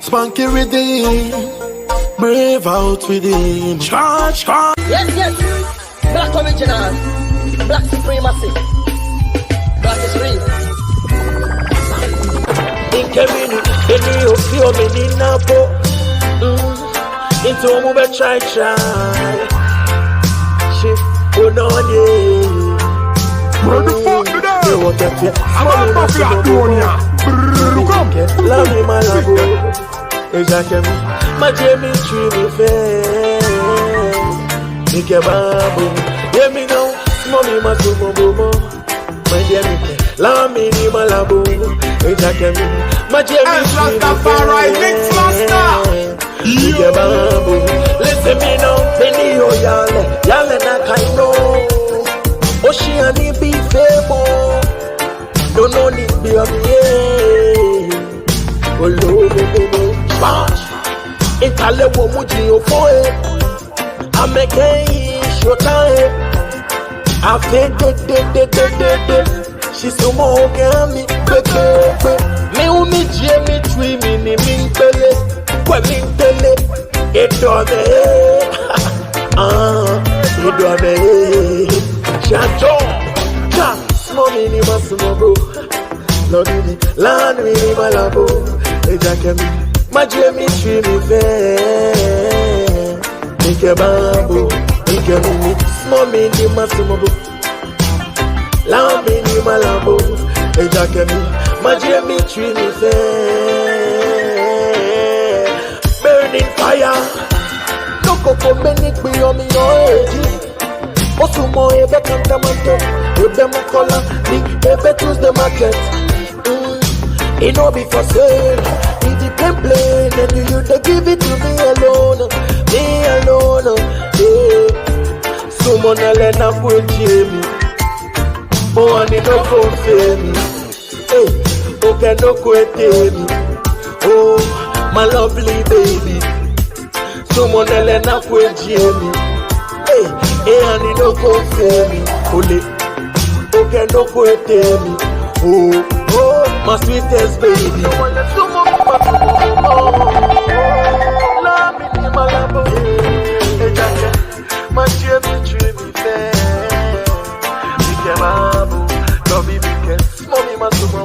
Spunky Riddim, brave out with him. Charge. Yes. Black original, black supremacy, black is real. Inkemini, eni ofio menina po. Into move try. Shift onone. Where the fuck you there? I'm not fucking at Donia. Love me, my love. Exactly. My Jamie tree me fair. Make a babu. Let me know. Mommy, my sumo. My Jamie. Love me, my love. Exactly. My Jamie tree me Rastafari MixMaster. Make a babu. Listen me now. Many yo yale na kaino. Oceani be famo. Don't know this be of me. Bash. Itale wo muji ofoe. Ameke shotae. Afe de. She sumo gami bebe. Me umi jemi twi mini mintele. Kwe mintele. Edome. Edome. Shato. Mommy ni masumo bro. Lord me, land me my labo. Exactly. My Jamie tree me fair. Make a bamboo. Make a mini. Mommy ni masumo bro. Land me my labo. Exactly. My Jamie tree me fair. Burning fire. No coco many be on me no edgy. Osumo ebe kantamanto. Ebe mukola. Ebe choose the market. It no be for sale. If you can play, then you they give it to me alone. Yeah. Someone let na put me. Oh, I need no confirm me. Hey, okay, no quit me. Oh, my lovely baby. Someone let na put me. Hey, I need no confirm me. Ole, okay, no quit me. Oh, my sweetest baby. Love me, my love. My Jamie tree me fair. Big babu, love me big. Mommy, my sumo.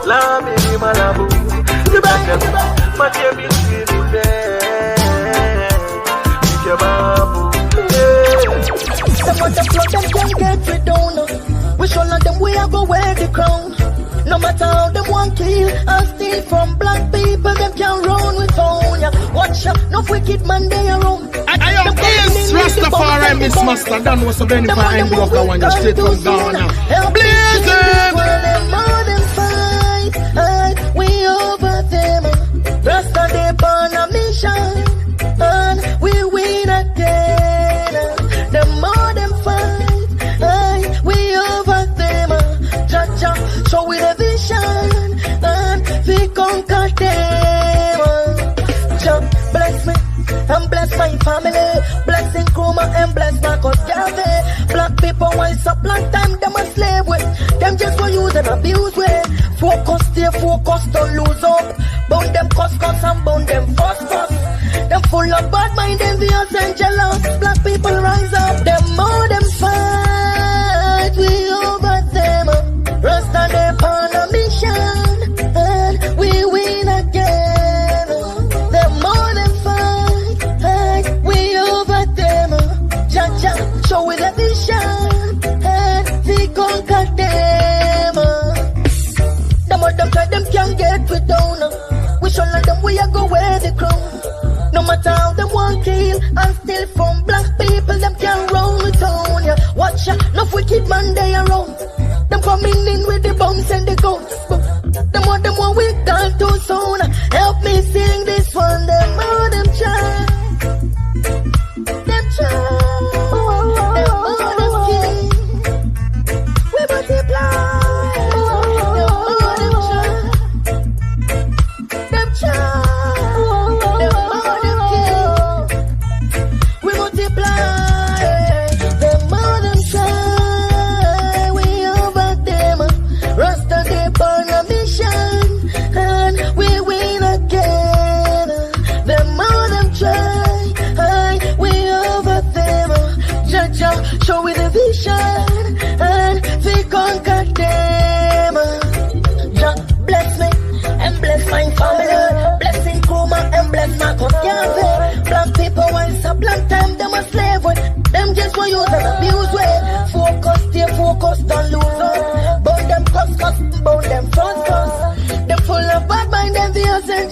Love me, my love. My Jamie tree me fair. Big babu. Some of the flood them can't get rid down. We show all them we are go wear the crown. No matter how them want kill and steal from black people, them can run with phone. Watch out, no wicked man they around. I is Rastafari MixMaster. That was a benefit for end of the one just straight from Ghana. Blazing! We over them. Rasta they on a mission, and we win again. The more them fight, we over them. Cha-cha, show with a vision, and we conquer them. Jah bless me, and bless my family. Blessing Chroma and bless Marcus Garvey. Black people once up long time, them a slave with. Them just go use and abuse with. Focus, stay focused, don't lose up. Bound them cuss and bound them fuss. Them full of bad mind, envious and jealous. Black people rise up, them more them fight. We over them. Rasta they on a mission, and we win again. Them more them fight, we over them. Cha-cha, show with a vision, and we conquer them. Them of them try, them can't get we down. We show all them we are go wear the crown. No matter how them want kill and steal from black people, them can roll it on ya. Watch ya, no wicked man they around. Them coming in with the bombs and the guns. Them want we gone too soon. Help me sing this one. Them all them try. Them try. Them all them king. We multiply. Them all them try. Them try.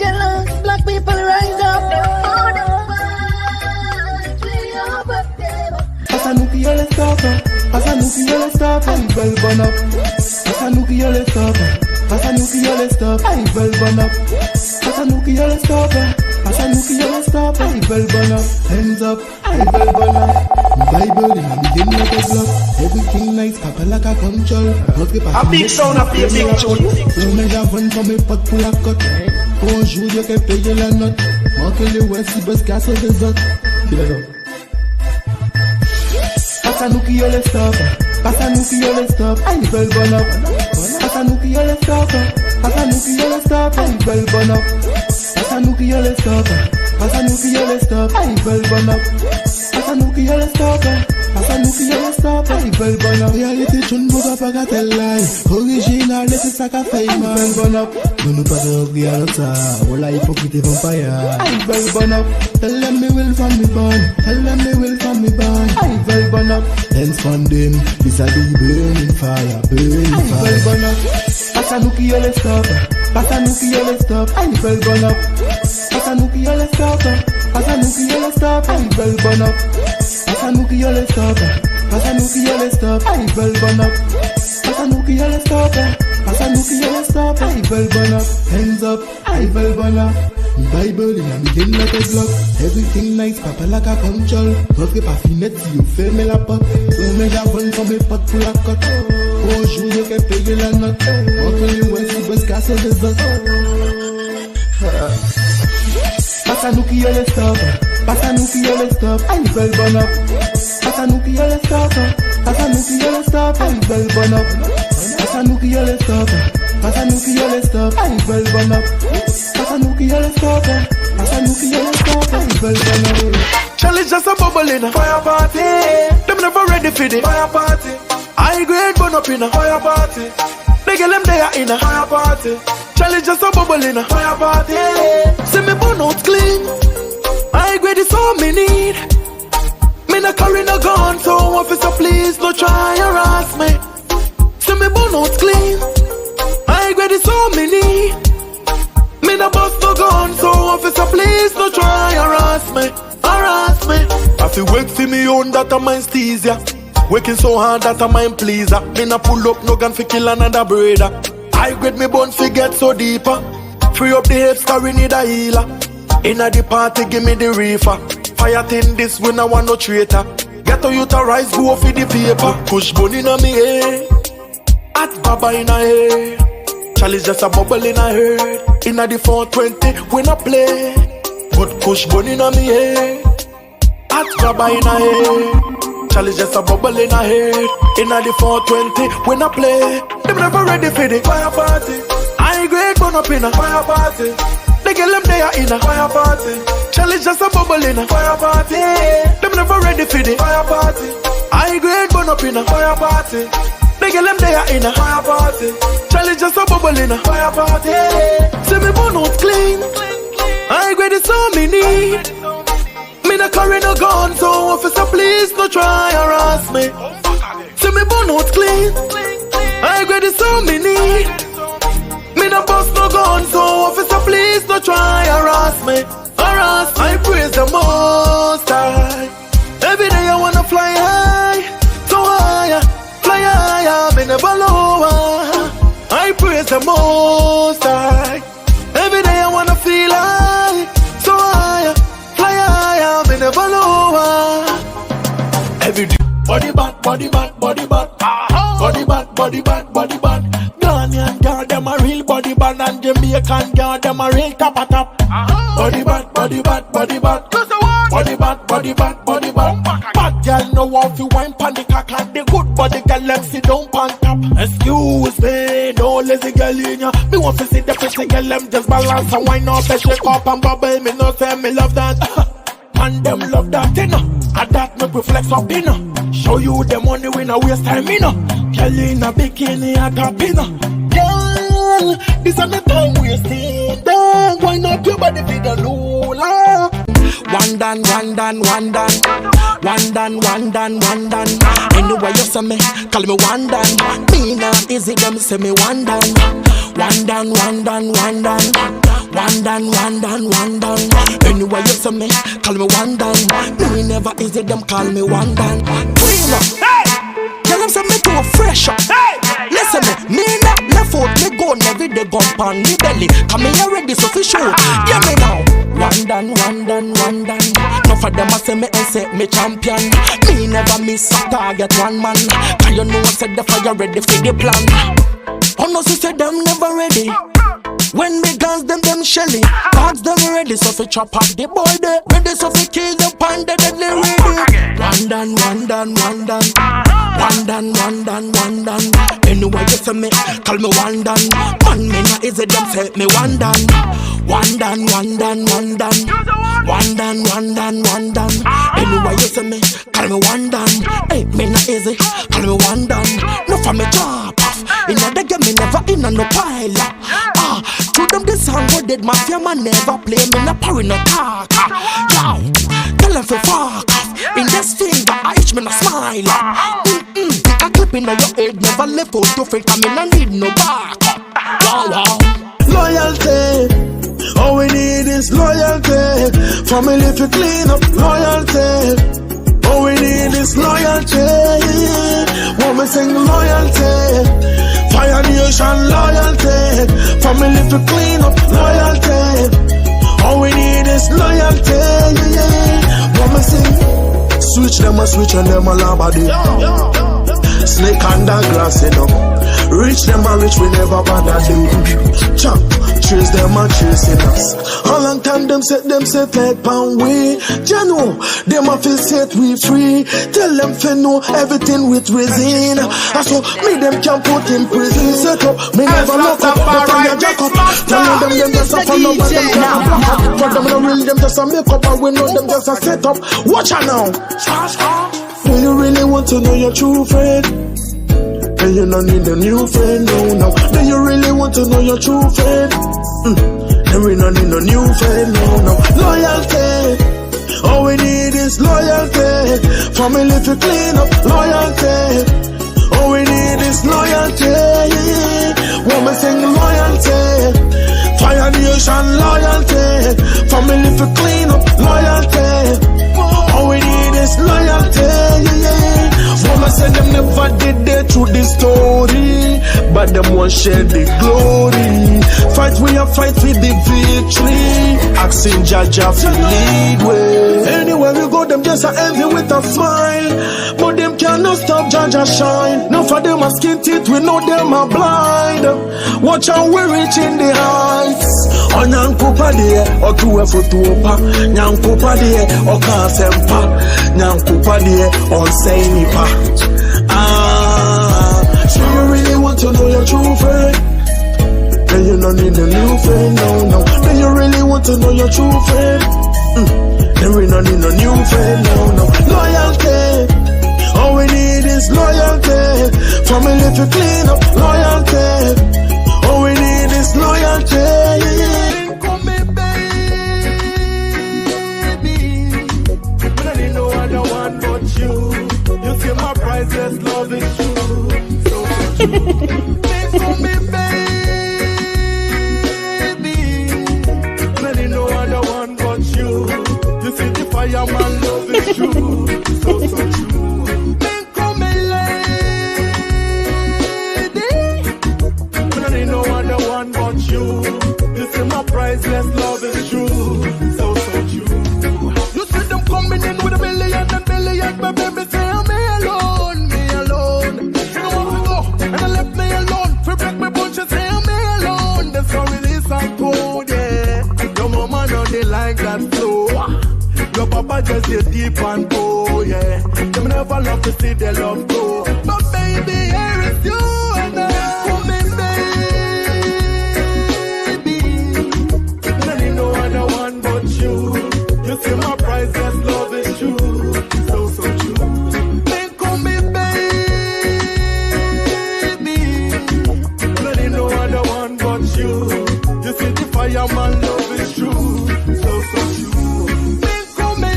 get lost. Black people rise up. Asanuki yole stopper, Asanuki yole stopper, I bell burn up. Asanuki yole stopper, Asanuki yole stopper, I bell burn up. Asanuki yole stopper, Asanuki yole stopper, I bell burn up. Hands up, I bell burn up. Bible in the beginning of the block, everything nice, papa like a control. A big sound, a big tune. Don't measure one for me, pot pull a cut. Bonjour, you can pay your nut. Mark in the west, the best gas of the zot. Give it up. Asanuki yole stopper, Asanuki yole stopper, I bell burn up. Asanuki yole stopper, Asanuki yole stopper, I bell burn up. Asanuki yole stopper, Asanuki yole stopper, I bell burn up. Asanuki yole stopper, Asanuki yole stopper, I bell burn up. Reality tune boga paga tell lie, original this is like a fake man. I bell burn up. No no pas de Gyal ça, all I hypocrite vampire. I bell burn up. Tell them me will from me born, tell them me will from me born. I bell burn up. Hands from them, this a the burning fire, burning fire. I bell burn up. Asanuki yole stopper, Asanuki yole stopper, I bell burn up. Asanuki yole stopper, Asanuki yole stopper, I bell burn up. Asanuki yole stopper, Asanuki yole stopper, I bell burn up. Asanuki yole stopper, Asanuki yole stopper, I bell burn up. Hands up, I bell burn up. Bible in the beginning like a block, everything nice, papa like a control. Cause que pas finette si you fais me la pot. Don't measure one for me pot pour la cote. Bonjour, you can pay la note. Encore you west, you best gas of the zot. Asanuki yole stopper, Asanuki yole stopper, I bell burn up. Asanuki yole stopper, Asanuki yole stopper, I bell burn up. Asanuki yole stopper, Asanuki yole stopper, I bell burn up. Asanuki yole stopper, Asanuki yole stopper, I bell burn up. Challenge just a bubble in a fire party. Them never ready for the fire party. I grade burn up in a fire party. They get them there in a fire party. Challenge just a bubble in a fire party. See me burn out clean. I grade is all me need. Me no carry no gun, so officer please no try harass me. See me burn out clean. I grade is all me need. Me no bust no gun, so officer please no try harass me, harass me. I feel work for me own that I mind steeze ya. Working so hard that I mind pleaser. Me no pull up no gun for kill another brother. I grade me bone fi get so deeper. Free up the hips, carry need a healer. Inna the party give me the reefer. Fire thing this when I want no traitor. Get to you to rise, go for the paper. Push bone inna me head, at baba inna head. Charlie's just a bubble in a head. Inna the 420 when I play. But push bone inna me head, at baba inna head. Charlie's just a bubble in a head. Inna the 420 when I play. Them never ready for the fire party. I grade burn up in a fire party. They get them there in a fire party. Charlie's just a bubble in a fire party. Them never ready for the fire party. I grade burn up in a fire party. They get them there in a fire party. Charlie just a bubble in a fire party. See me burn out clean. I grade is all me need. Me no carry no gun, so officer please no try harass me. See me burn out clean. I grade is all me need. Me no bust no gun, so officer please no try harass me, harass me. I praise the Most High. Every day I wanna fly high, so higher. Fly higher, me never lower. I praise the Most High. Every day I wanna feel high, so higher. Fly higher, me never lower. Every day, body back, body back, body back. Body back, body back, body back. Ghanaian girl, them a real body bad. And Jamaican girl, them a real top a top. Body back, body back, body back. Body back, body back, body back. Bad girl know how to wine pan the cock. And the good body girl let sit down pan top. Excuse me, no lazy girl in ya. Me want to see the pretty girl, them just balance and wine up and shake up and bubble. Me no say me love that. And them love that, you know. And that make we flex up, you know. Show you the money, we no waste time, you know. Girl in a bikini, a top, you know. Girl, this is the time wasting. Don't wind up your body for the lula. $1 done, one done, one done. One done, one done, one done. Anyway, you say me, call me one done. Me now easy, them say me one done. One done, one done, one done. One done, one done, one done. Anyway, you say me, call me one done. Me never easy, them call me one done. Clean up, hey! Tell them say me too fresh up. Hey! Listen me not left out, me go every day gun pan me belly. Come me ready so fi shoot. Yeah me now. One done, one done, one done. No for them a say me and say me champion. Me never miss a target one man. Cause you know I said the fire ready for the plan. Oh no, she said them never ready. When me guns them shelly. Dogs them ready so fi chop up the boy there. Ready so fi kill the panda deadly ready. One done, one done, one done. One done, one done, one done. Anyway you say me, call me one done. Man me not easy them say me one done. One done, one done, one done. One done, one done, one done. Anyway you say me, call me one done. Hey, me not easy, call me one done. No for me job off. Inna the game me never inna no pile. To them this song what did mafia man never play. Me no parry no talk. Yo, tell them fi fuck off. In this finger I itch me no smile. A clip inna your head never left out to fake. I me no need no back. Wow. Loyalty. All we need is loyalty. Family to clean up loyalty. All we need is loyalty. When we sing loyalty. Fire nation loyalty. Family to clean up loyalty. All we need is loyalty. When we sing, switch them a switch and them a labadi. Snake under grass, you know. Rich them a rich, we never bother them. Chop, chase them a chasing us. How long time them set like pound way. Jano, them a feel set we free. Tell them fi know everything with reason. So me them can put in prison. Set up, me never lock up. The fire jack up. Tell them just a follow but them can't block up. For them no real, them just a make up. And we know them just a set up. Watch out now. Do you really want to know your true friend? And you don't need a new friend, no. Do you really want to know your true friend? And we don't need a new friend, no. Loyalty, all we need is loyalty. Family to clean up loyalty. All we need is loyalty. When we sing loyalty, Fire nation loyalty. Family to clean up loyalty. All we need is loyalty. Mama said them never did that through the story, but them won't share the glory. Fight we a fight with the victory. Asking Jaja to lead way. Anywhere we go, them just a envy with a smile, but them cannot stop Jaja shine. Now for them a skin teeth, we know them are blind. Watch how we reaching the heights. Onyankupa de o tuwe futuopa, nyankupa de o kasempa, nyankupa de on say nipa. So you really want to know your true friend? Then you don't need a new friend, no. Then you really want to know your true friend? Then we don't need a new friend, no. Loyalty, all we need is loyalty. Family to clean up loyalty. All we need is loyalty. Come me, baby. But I need no other one but you. You see my priceless love is true. So true. Come me, baby. But I need no other one but you. You see the fireman love is true. So true. Come me, no other one but you. You see my priceless love is true. So true. You see them coming in with a million and billion, but baby say me alone. You know where we go, and I left me alone. For break me bunch, you say me alone. The story is untold, yeah. Your mama know they like that flow. Your papa just get deep and go, yeah. Them never love to see their love go. But baby, here is you and I. Coming, you see my priceless love is true, so true. Think on me, baby. Really no other one but you. You see the fireman love is true, so true. Think on me,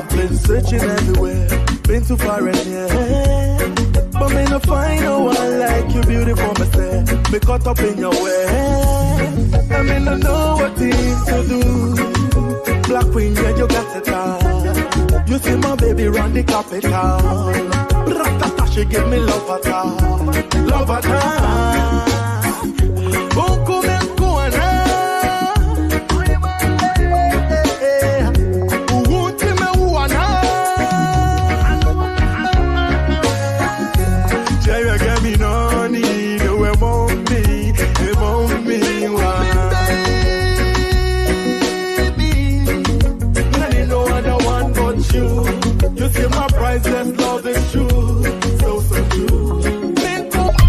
I've been searching everywhere, been too far and near, but me no find no one like you, beautiful myself. Me caught up in your way, I mean I know what things to do. Black queen, yeah, you got it all. You see my baby run the capital. Ratata, she give me love at all, love at all.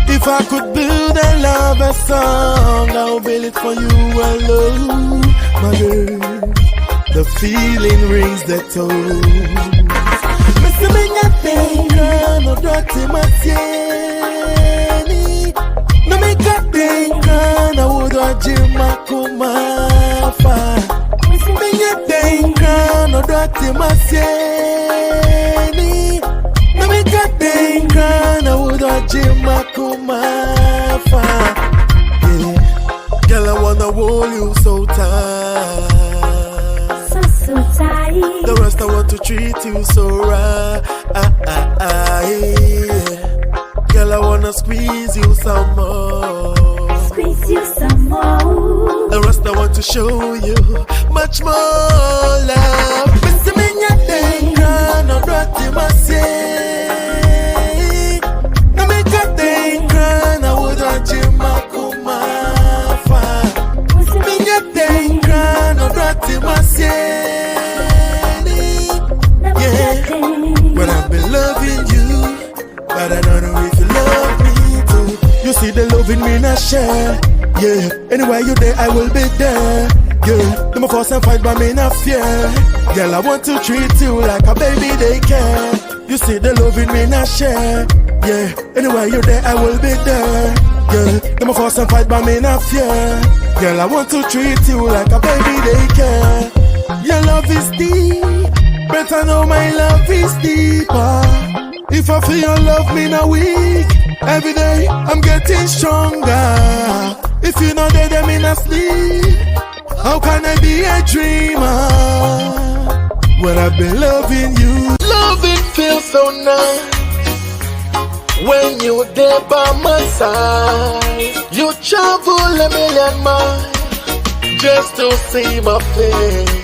If I could build a love song, I'll build it for you alone, my girl. The feeling rings the tone. Missy me nothing, no dirty matieni. No me katenga, na wodo jima kumafa. Missy me nothing, no dirty matieni. No me katenga, na wodo jima kumafa. Yeah, girl, I wanna hold you so tight. So tight. The rest I want to treat you so right. Yeah. Girl, I wanna squeeze you some more. Squeeze you some more. The rest I want to show you much more love. Missy me nyatenga, no dirty masi. No me katenga, na woda jima kumafa. Missy me nyatenga, no dirty masi. But I've been loving you, but I don't know if you love me too. You see the love in me not share, yeah. Anywhere you there, I will be there, yeah. No more fuss and fight, but me not fear. Girl, I want to treat you like a baby daycare. You see the love in me not share, yeah. Anywhere you there, I will be there, yeah. No more fuss and fight, but me not fear. Girl, I want to treat you like a baby daycare. Your love is deep. Better know my love is deeper. If I feel your love me not weak, every day I'm getting stronger. If you know that I'm in a sleep, how can I be a dreamer when I've been loving you? Loving feels so nice when you're there by my side. You travel a million miles just to see my face.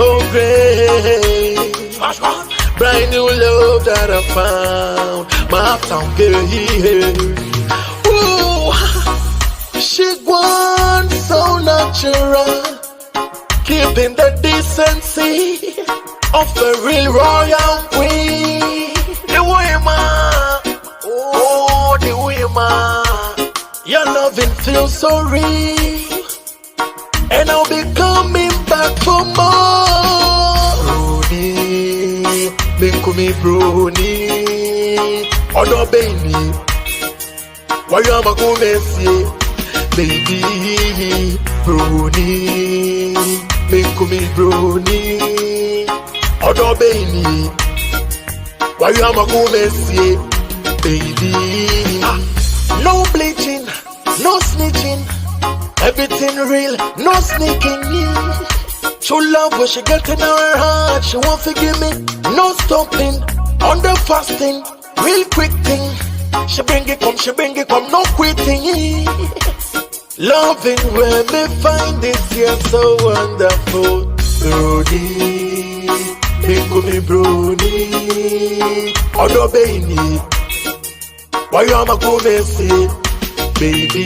Oh great, brand new love that I found, my Uptown girl here. Ooh, she wants so natural, keeping the decency of a real royal queen. The women, oh the women, your loving feels so real, and I'll be coming back for more. Brony, make me brony. Odo baby, why you am a go messy? Baby, brony, make me brony. Odo baby, why you am a go messy? Baby, no bleaching, no snitching. Everything real, no sneaking in. True love when she get in her heart, she won't forgive me. No stopping, on the fasting, real quick thing. She bring it come, no quitting. Loving where me find this here so wonderful. Brody, make me brony. Odo baby, why you am a go messy? Baby,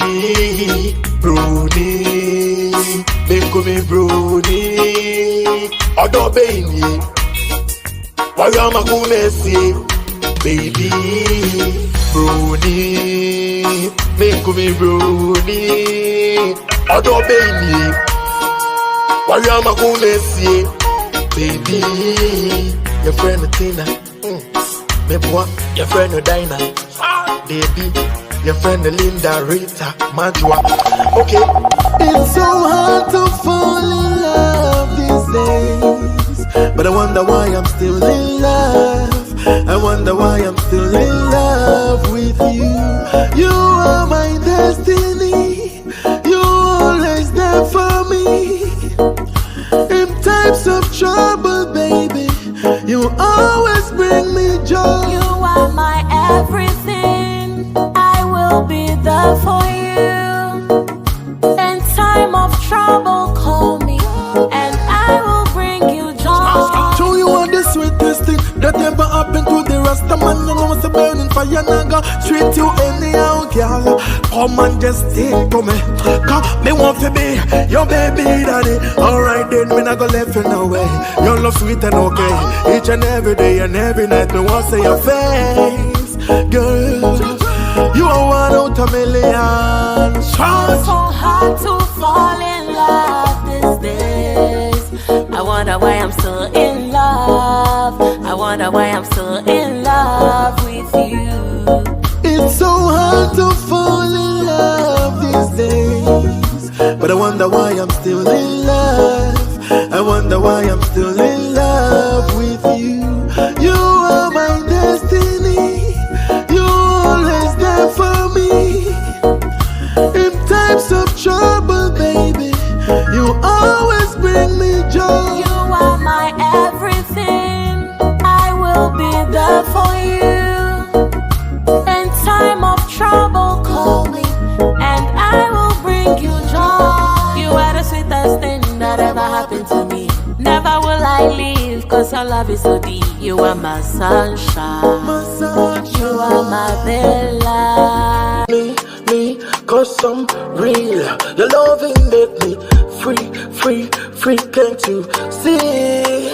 brony, make me brony. Odo baby, why you am a go messy? Baby, brony, make me brony. Odo baby, why you am a go messy? Baby, your friend Tina, me boy, your friend Dinah, baby. Your friend Linda, Rita, Majwa. Okay. It's so hard to fall in love these days. but I wonder why I'm still in love. I wonder why I'm still in love with you. You are my destiny. You always there for me. In times of trouble, baby, you always bring me joy. You are my everything. I will be there for you. In time of trouble, call me, and I will bring you joy. So you are the sweetest thing that ever happened to the Rastaman. You know it's a burning fire, naga. Treat you anyhow, girl. Come and just stick to me. Cause me want to be your baby daddy. Alright then, me not go left you no way. Your love sweet and okay. Each and every day and every night, me want to see your face, girl. You are one out of a million. It's so hard to fall in love these days. I wonder why I'm still in love. I wonder why I'm still in love with you. It's so hard to fall in love these days, but I wonder why I'm still in love. I wonder why I'm still in love with you. You are my destiny. You always there for me. In times of trouble, baby, you always bring me joy. You are my everything. I will be there for you. In time of trouble, call me, and I will bring you joy. You are the sweetest thing that ever happened to me. Never will I leave, cause your love is so deep. You are my sunshine. My sunshine. You are my bella. Me, cause I'm real. Your loving make me free, can't you see?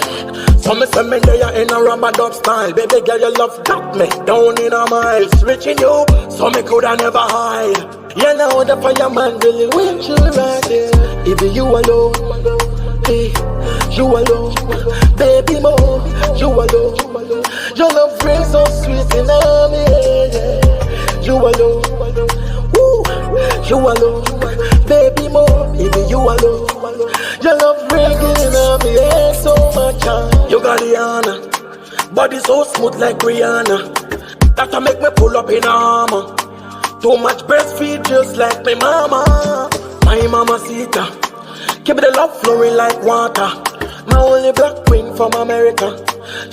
So me say me there in a rubber-dub style. Baby girl, your love got me down in a mile. Switching you, so me coulda never hide. You know the fireman really want you right there. If you alone, hey, you alone. Baby more, you alone. Your love rings so sweet in me, yeah. You alone. You alone, baby more, even you alone. Your love ringing on me, yeah, so much. You got the honor, body so smooth like Rihanna. That'll make me pull up in armor. Too much breastfeed just like my mama. My mama Sita, keep the love flowing like water. My only black queen from America.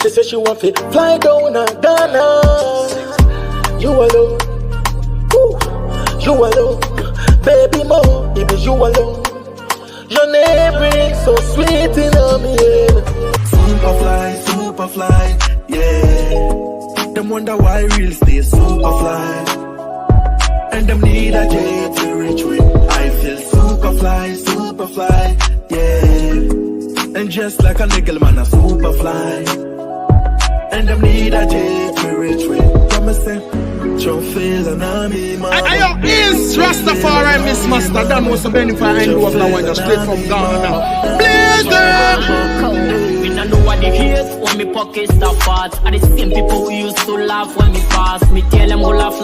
She said she want to fly down to Ghana. You alone. You alone, baby more, it be you alone. Your name rings so sweet in me, yeah. Superfly, yeah. Them wonder why real stay superfly. And them need a jet to reach with. I feel superfly, yeah. And just like a nigga man a superfly. And them need a jet to reach with. Promise them. I is Rastafari MixMaster. That was a benefit I do of that one straight from Ghana. Blaze them! Me no know what they hear when me pockets start fat. And the same people who used to laugh when me pass. Me tell them go laugh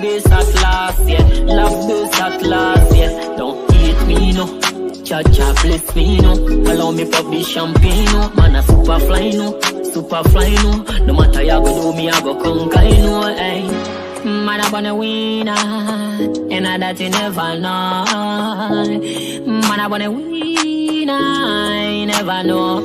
this at last, yeah. Laugh this at last, yeah. Don't hate me, no. Cha-cha bless me, no. Allow me pop the champagne, no. Man a superfly, no. Superfly, no. No matter ya go do me, I go conquer, no, eh. Man, I wanna win, and I that you never know. Man, I wanna win, I never know.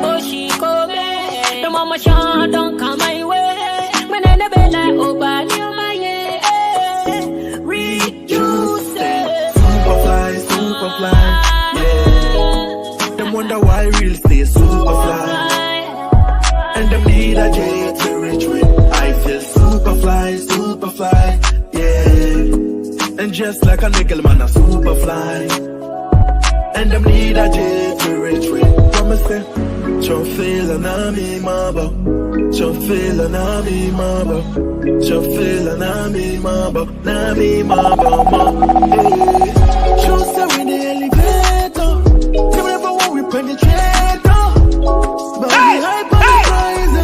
Oh, she come, the mama shot don't come my way. When I never like, oh, but you my yeah. Reduce it. Superfly, yeah. Them wonder why real stay superfly. And them need a jet to reach with. I feel superfly, yeah. And just like a nickel man a superfly. And them need a jet to reach with. Promise them, you feel an army mabo. You feel an army mabo. You feel an army mabo. Nami mabo, hey. Show us in the elevator. Come never when we penetrate. But we hype on the prize.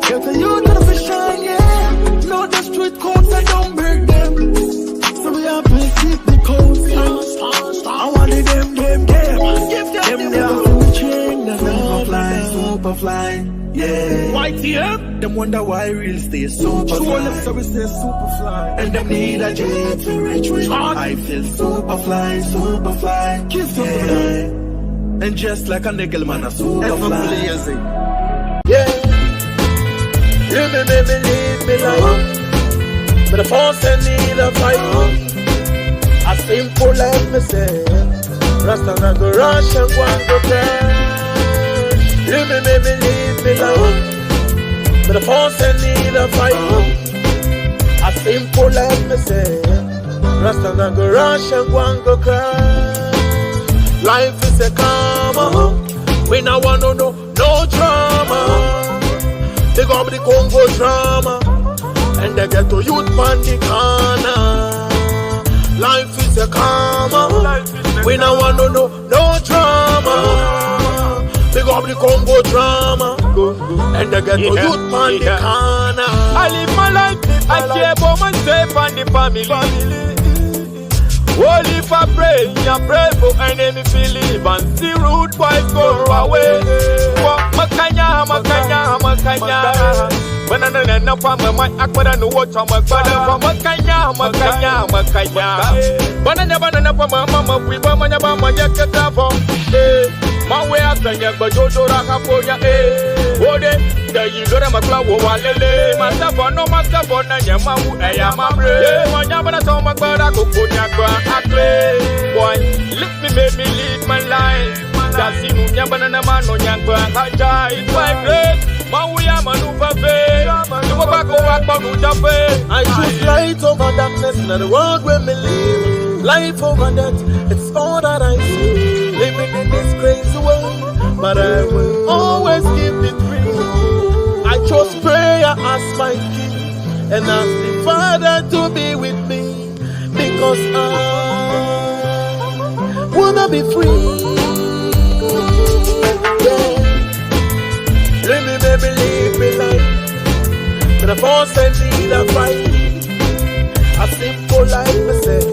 Get the youth to the shine, yeah. Know the street codes, I don't break them. So we have to keep the codes. I want them. Them never to change. YTM. Them wonder why we'll stay super fly. So we stay super fly. And them need a jet to reach with. I feel super fly, super fly. Kiss And just like a nickel man, a super fly. Yeah. You me leave me like. But the force and need a fight. As simple like me say. Rasta na go rush and go and go crash. You me leave me like. But the force and need a fight. As simple like me say. Rasta na go rush and go and go crash. Life is a karma. We no want no drama. They go up the Congo drama. And they get to youth on the corner. Life is a karma. We no want no drama. They go up the Congo drama. And they get to youth on the corner. I live my life, I care about myself and the family. Only if I pray for enemy believe and see root boys go away. Makanya. When I know from my aqua no watch on my father from Makanya. But I never know from my mama, we were my yakata for my way after you, but Jojo Rakapoya, there you go to my flower, Walele, myself on no myself on Nayahman, I am a brave. When I saw my brother, go put your boy, let me make me lead my life. That's in Yabanana man on Yanka, it's my great. I choose light over darkness, not the world where me live. Life over death, it's all that I see. Living in this crazy world, but I will always keep it real. I chose prayer as my key, and ask the Father to be with me, because I wanna be free. Yeah. Leave me like. But the force and need a fight. A simple life, me say.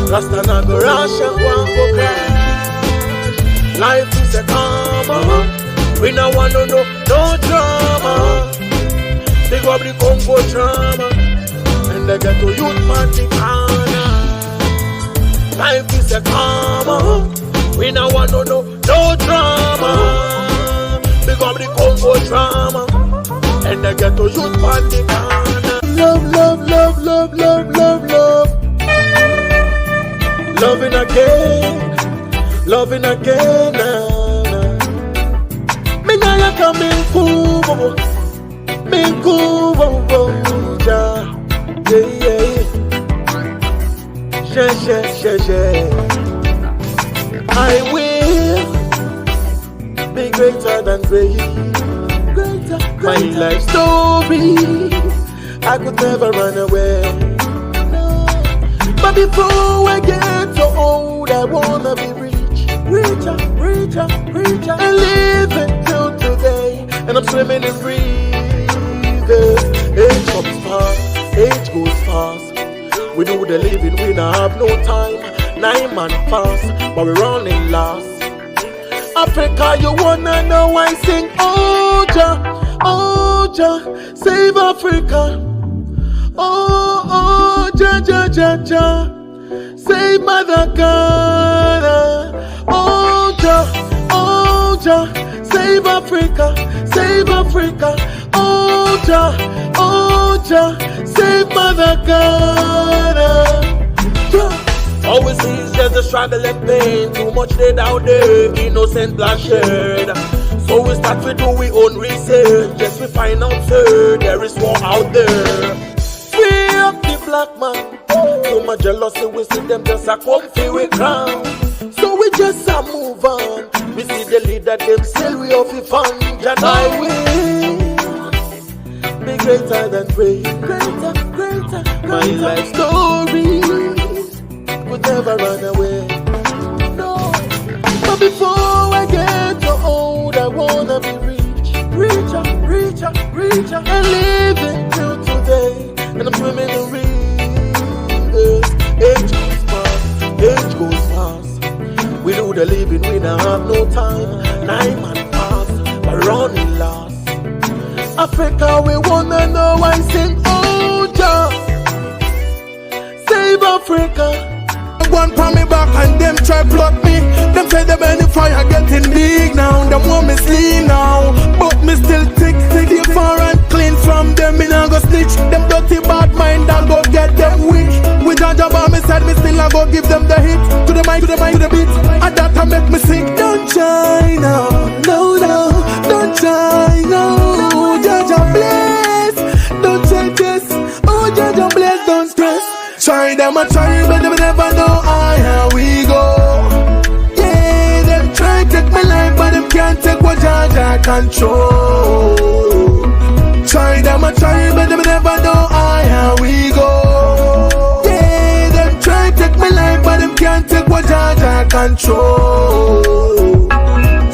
Rasta na go rush and go crash. Life is a karma. We no want no drama. They go up the Congo drama. And they get to youth man the corner. Life is a karma. We no want no drama. Big up the Congo drama. And I get to youth on the corner. Love. Loving again. Me naya coming cool. Me cool. Yeah. I will be greater than great. My life story, I could never run away. But before I get so old, I wanna be richer, and live until today. And I'm swimming in rivers. Age goes fast. We do the living, we not have no time. 9 months pass, but we're running last. Africa, you wanna know I sing, oh Jah, save Africa. Oh, Jah, save Mother Ghana. Oh Jah, save Africa. Oh Jah, save Mother Ghana. Always easier to struggle and pain. Too much dead out there, innocent bloodshed. So we start to do our own research. Just we find out, sir, there is war out there. Free up the black man. Too much jealousy, we see them just a comfy with crown. So we just a move on. We see the leader, them still we off the fun. And I will be greater than great. My life story would never run away. No. But before I get so old, I wanna be richer, and live until today. And I'm swimming in rivers. Age goes fast. We do the living, we don't have no time. 9 months pass, but running last. Africa, we wanna know why sing, oh Jah, save Africa. One pa me back and them try block me. Them say the belly fire getting big now. Them want me sleep now, but me still tick far and clean from them. Me nah go snitch. Them dirty bad mind I go get them weak. With a job on me side, me still I go give them the hit. To the mic, to the beat. And that I make me sing. Don't try now, no, don't try now. Jaja bless, don't try this. Oh Jaja bless, don't stress. Try them a try, but they never know how we go. Yeah, them try take my life, but them can't take what Jaja control. Try them a try, but they never know how we go. Yeah, them try take my life, but them can't take what Jaja control.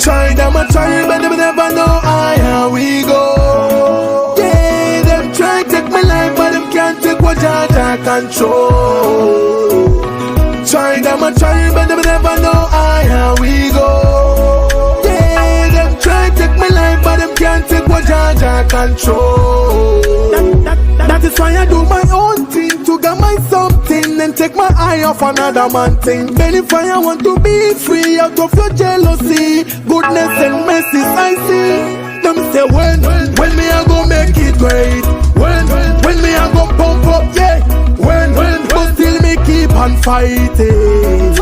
Try them a try, but they never know how we go. Yeah, them try take my life, but them can't take what Jaja control. Try them a try, but they never know how we go. Yeah, them try take my life, but them can't take what Jaja control. That is why I do my own thing, to get my something and take my eye off another man thing. Belly fire want to be free out of your jealousy, goodness and mercy I see. Them say when me I go make it great. When me I go pump up, yeah. When but still me keep on fighting.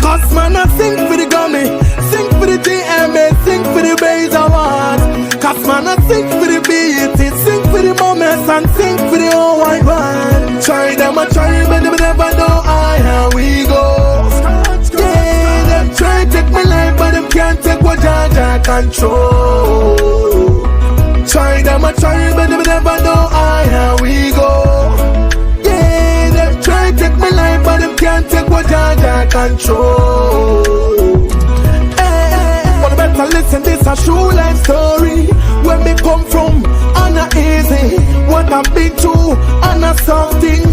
Cause man I sing for the gummy, sing for the DMA, sing for the bass I want. Cause man I sing for the beat, sing for the moments and sing for the whole wide world. Try them a try, but they never know how we go. Yeah, them try take my life, but them can't take what Jaja control. Try them a try, but they never know how we go. Yeah, them try take my life, but them can't take what Jaja control. But better listen, this a true life story. Where me come from, and a easy. What I've been through, and a something.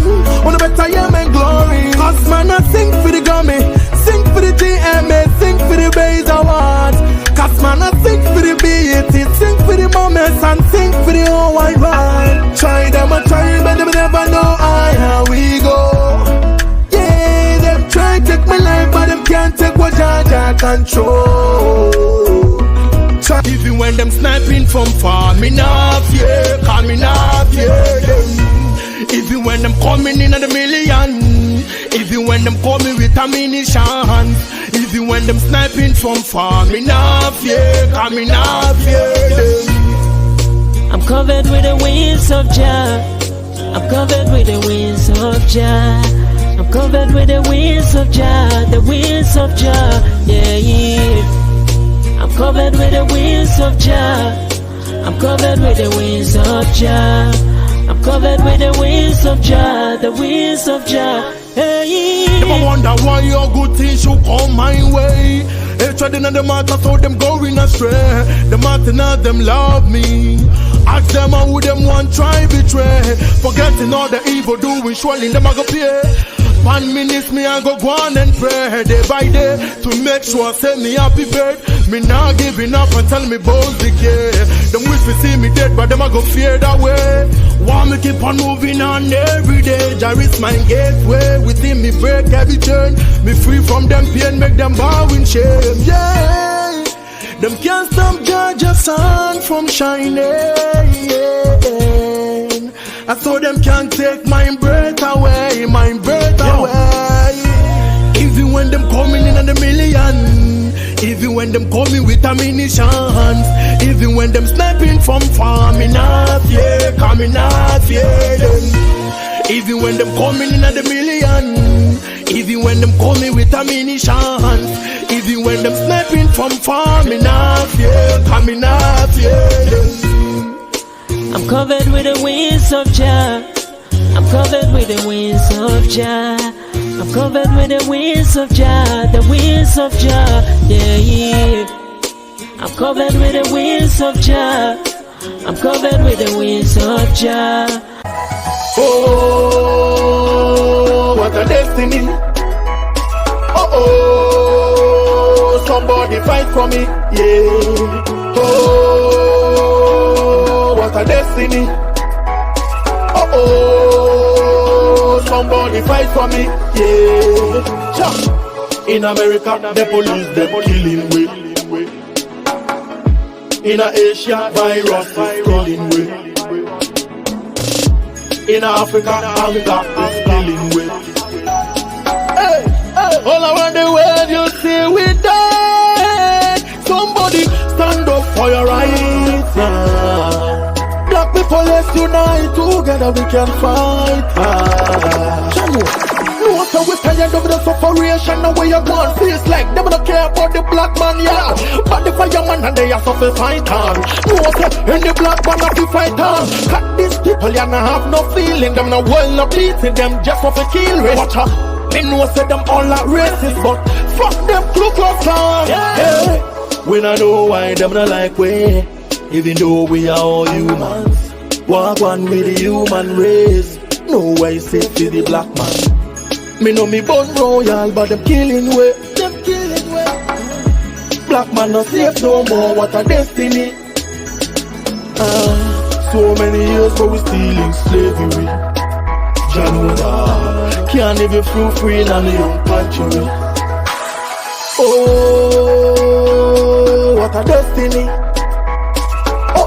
On the better hear my glory. Cause man I sing for the gummy, sing for the DMA, sing for the bass I want. Cause man I sing for the beat, sing for the moments and sing for the whole wide world. Try them a try, but they never know how we go. Yeah, them try take my life, but them can't take what Jaja control. Even when them sniping from far, me not fear, cause me not fear them. Even when them coming in at a million, even when them coming with ammunition, even when them sniping from far, me not fear, cause me not fear them. I'm covered with the wings of Jah. I'm covered with the wings of Jah. I'm covered with the wings of Jah, the wings of Jah, yeah, yeah. I'm covered with the wings of Jah. I'm covered with the wings of Jah. I'm covered with the wings of Jah, the wings of Jah, hey. Never wonder why your good things should come my way. Hatred in the matter, so them going astray. The matter not them love me. Ask them how them want try betray. Forgetting all the evil doing, surely them I go pay. 1 minute me I go on and pray day by day to make sure say me happy bird. Me not giving up and tell me both the care. Them wish to see me dead, but them I go fear that way. Want me keep on moving on every day. Jah is my gateway. Within me break every chain. Me free from them pain, make them bow in shame. Yeah, them can't stop Jaja's sun from shining. I saw them can't take my breath away, my breath away. Even when them coming in at a million, even when them coming with ammunition, even when them sniping from far, me not fear, cause me not fear them. Even when them coming in at a million, even when them coming with ammunition, even when them sniping from far, me not fear, cause me not fear them. I'm covered with the wings of Jah. I'm covered with the wings of Jah. I'm covered with the wings of Jah, the wings of Jah, yeah, yeah. I'm covered with the wings of Jah. I'm covered with the wings of Jah. Oh, what a destiny. Oh, somebody fight for me, yeah. Oh, destiny. Oh, somebody fight for me, yeah. Cha. In America, the police them killing we. In Asia, virus is killing we. In Africa, hunger is killing we. Hey, hey, all around the world you see we die. Somebody stand up for your rights now. Black people, let's unite, together we can fight. No, so we tired of the sufferation. Now where you gone, feels like them don't care about the black man, yeah. But the fireman and they are so fight on. No, so in the black man have to fight on. Cut these people, you not have no feeling. Them no well no beating them just for the kill rate. Watch out, they know say them all like racist, but fuck them Ku Klux Klan. Hey, we not know why them not like we. Even though we are all humans, walk one with the human race. No way safe for the black man. Me know me born royal, but them killing way. Them killing way. Black man not safe no more. What a destiny. So many years but we still in slavery. January can't even feel free in a young country. Oh, what a destiny.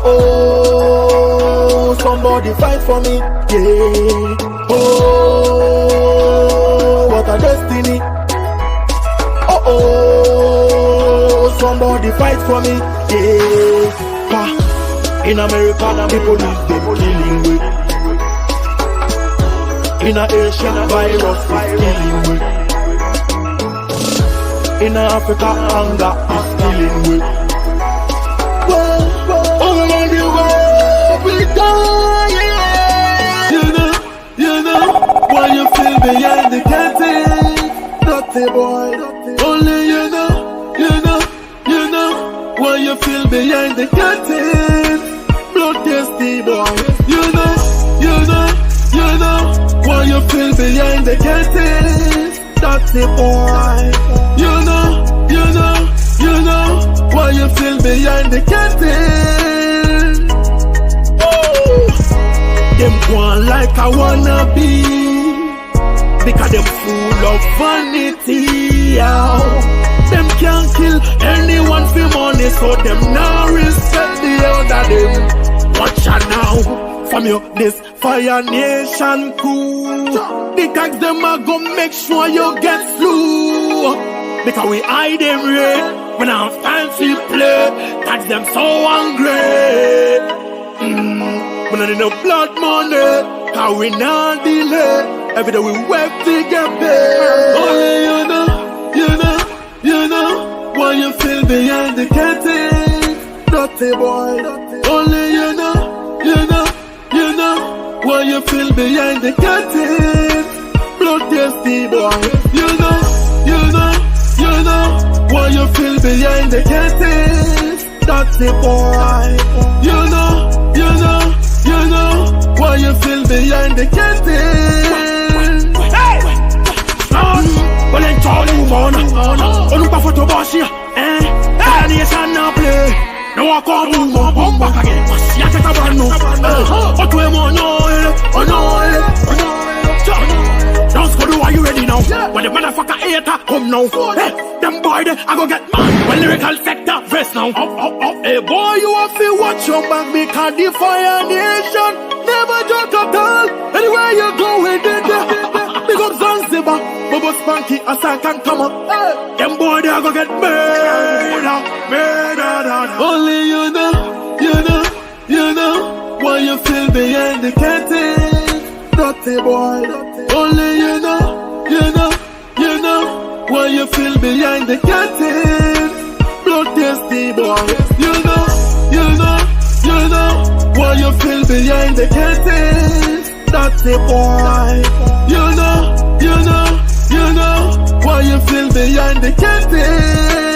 Oh, somebody fight for me, yeah. Oh, what a destiny. Oh, somebody fight for me, yeah. In America, people is them killing we. In Asia, virus is killing we. In Africa, hunger is killing we. All around the world we die, yeah. You know, why you feel behind the curtain? Dirty boy, only you know, why you feel behind the curtain? Bloodthirsty boy, you know, why you feel behind the curtain? Dirty boy, you know, why you feel behind the curtain? Oh, them one like I wanna be, because them full of vanity. Oh. Them can't kill anyone for money, so them now respect the other them. Watch out now, from you this Fire Nation crew, because them are gonna make sure you get slew. Because we hide them red. When I'm fancy play, catch them so hungry. When I need no blood money, how we not delay. Every day we work to get paid. Only you know, why you feel behind the curtain. Dirty boy, only you know, why you feel behind the curtain. Bloodthirsty boy, you know, why you feel behind the curtain? Dirty boy, you know, why you feel behind the curtain? Hey! Well, I'm telling you, on the for to boss here, Fire Nation now play. No, I can't move back again. You get a brand new. Oh, to him, oh no. Don't go do, are you ready now? When the motherfucker hater come now, hey, them boy they, I go get mad. When lyrical sector vest now, up. Hey boy, you have to watch your back because the Fire Nation never joke at all. Anywhere you go with it, big up Zanzibar, Bobo Spanky, Asa can come up. Hey, them boy they, I go get murder. Only you know, why you feel behind the curtain. Dirty boy, only you know, why you feel behind the curtain. Bloodthirsty boy, you know, why you feel behind the curtain. Dirty boy, you know, why you feel behind the curtain.